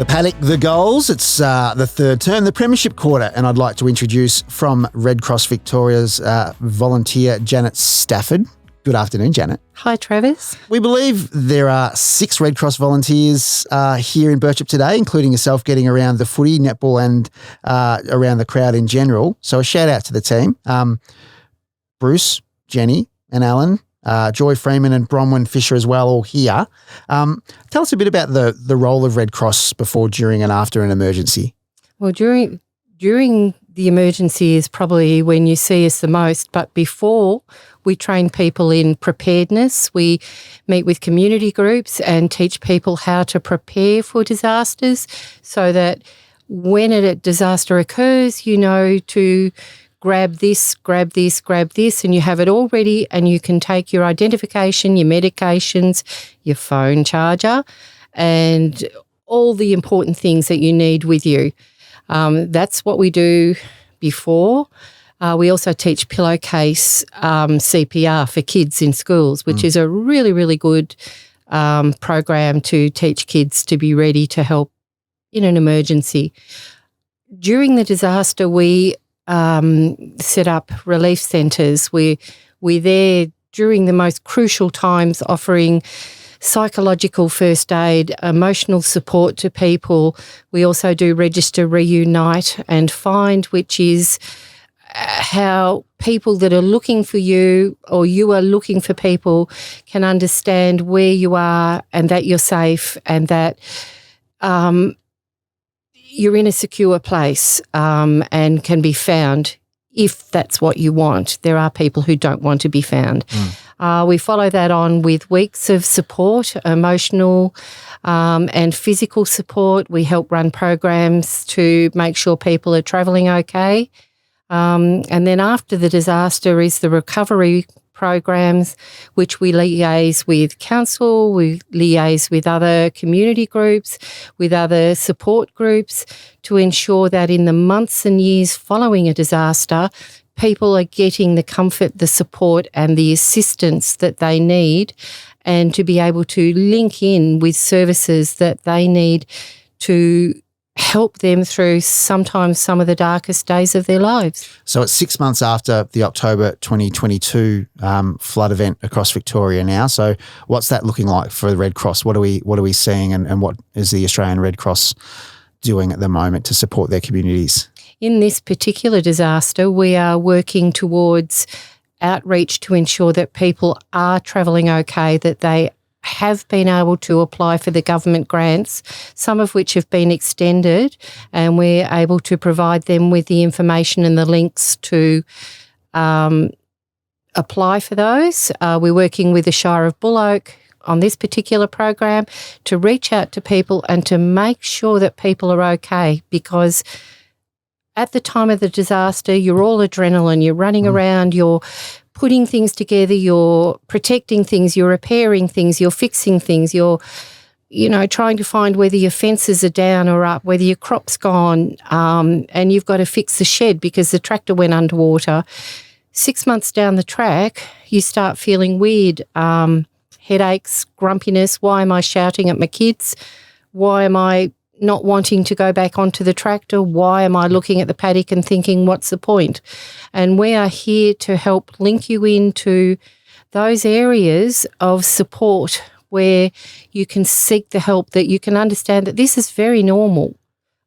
The paddock, the goals. It's the third term, the premiership quarter, and I'd like to introduce from Red Cross Victoria's volunteer Janet Stafford. Good afternoon, Janet. Hi, Travis. We believe there are 6 Red Cross volunteers here in Birchip today, including yourself getting around the footy, netball and around the crowd in general. So a shout out to the team. Bruce, Jenny and Alan, Joy Freeman and Bronwyn Fisher as well, all here. Tell us a bit about the role of Red Cross before, during and after an emergency. Well, during the emergency is probably when you see us the most, but before we train people in preparedness. We meet with community groups and teach people how to prepare for disasters so that when a disaster occurs, you know to grab this, and you have it all ready, and you can take your identification, your medications, your phone charger, and all the important things that you need with you. That's what we do before. We also teach pillowcase CPR for kids in schools, which is a really, really good program to teach kids to be ready to help in an emergency. During the disaster, we set up relief centres. We're there during the most crucial times, offering psychological first aid, emotional support to people. We also do Register, Reunite and Find, which is how people that are looking for you or you are looking for people can understand where you are and that you're safe and that you're in a secure place and can be found if that's what you want. There are people who don't want to be found. We follow that on with weeks of support, emotional and physical support. We help run programs to make sure people are travelling okay. And then after the disaster is the recovery programs, which we liaise with council, we liaise with other community groups, with other support groups to ensure that in the months and years following a disaster, people are getting the comfort, the support and the assistance that they need, and to be able to link in with services that they need to help them through sometimes some of the darkest days of their lives. So it's 6 months after the October 2022 flood event across Victoria now. So what's that looking like for the Red Cross? What are we seeing and what is the Australian Red Cross doing at the moment to support their communities? In this particular disaster, we are working towards outreach to ensure that people are travelling okay, that they have been able to apply for the government grants, some of which have been extended, and we're able to provide them with the information and the links to apply for those. We're working with the Shire of Buloke on this particular program to reach out to people and to make sure that people are okay, because at the time of the disaster, you're all adrenaline, you're running around, you're putting things together, you're protecting things, you're repairing things, you're fixing things, you're, trying to find whether your fences are down or up, whether your crop's gone, and you've got to fix the shed because the tractor went underwater. 6 months down the track, you start feeling weird, headaches, grumpiness. Why am I shouting at my kids? Why am I not wanting to go back onto the tractor? Why am I looking at the paddock and thinking, what's the point? And we are here to help link you into those areas of support where you can seek the help, that you can understand that this is very normal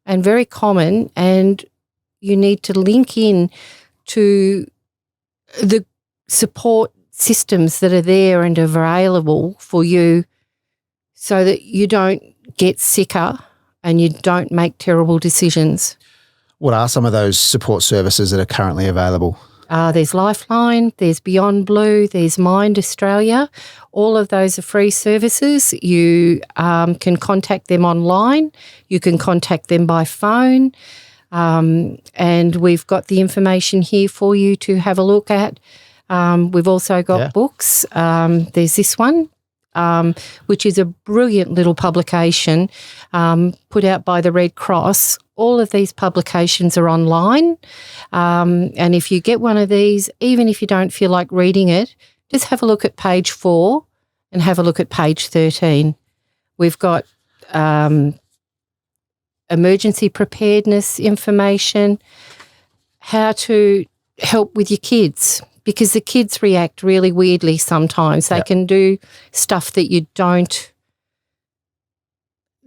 and very common, and you need to link in to the support systems that are there and available for you so that you don't get sicker and you don't make terrible decisions. What are some of those support services that are currently available? There's Lifeline, there's Beyond Blue, there's Mind Australia. All of those are free services. You can contact them online. You can contact them by phone. And we've got the information here for you to have a look at. We've also got books. There's this one, which is a brilliant little publication put out by the Red Cross. All of these publications are online. And if you get one of these, even if you don't feel like reading it, just have a look at page 4 and have a look at page 13. We've got emergency preparedness information, how to help with your kids, because the kids react really weirdly sometimes. They can do stuff that you don't.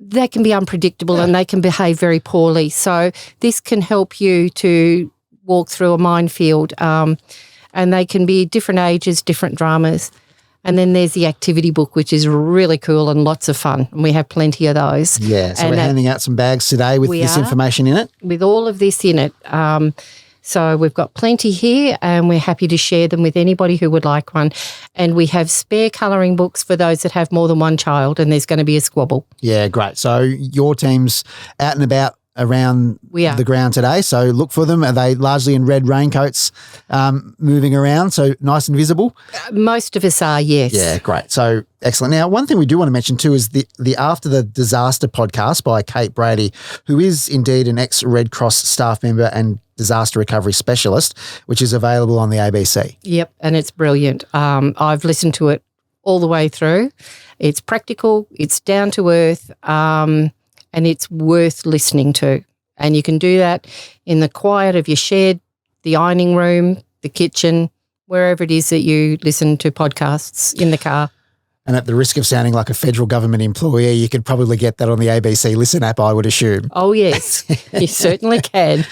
They can be unpredictable and they can behave very poorly. So this can help you to walk through a minefield, and they can be different ages, different dramas. And then there's the activity book, which is really cool and lots of fun. And we have plenty of those. Yeah, so we're handing out some bags today with this information in it. With all of this in it. So we've got plenty here and we're happy to share them with anybody who would like one. And we have spare colouring books for those that have more than one child, and there's going to be a squabble. Yeah, great. So your team's out and about around the ground today, so look for them. Are they largely in red raincoats moving around, so nice and visible? Most of us are, yes. Yeah, great. So excellent. Now, one thing we do want to mention too is the After the Disaster podcast by Kate Brady, who is indeed an ex-Red Cross staff member and disaster recovery specialist, which is available on the ABC. Yep, and it's brilliant. I've listened to it all the way through. It's practical, it's down to earth, and it's worth listening to. And you can do that in the quiet of your shed, the ironing room, the kitchen, wherever it is that you listen to podcasts, in the car. And at the risk of sounding like a federal government employee, you could probably get that on the ABC Listen app, I would assume. Oh, yes, you certainly can.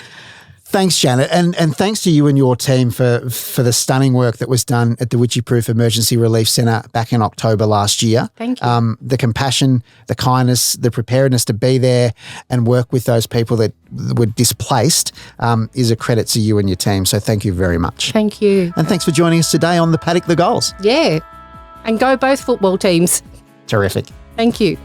Thanks, Janet. And thanks to you and your team for the stunning work that was done at the Wycheproof Emergency Relief Centre back in October last year. Thank you. The compassion, the kindness, the preparedness to be there and work with those people that were displaced is a credit to you and your team. So thank you very much. Thank you. And thanks for joining us today on the Paddock the Goals. Yeah. And go both football teams. Terrific. Thank you.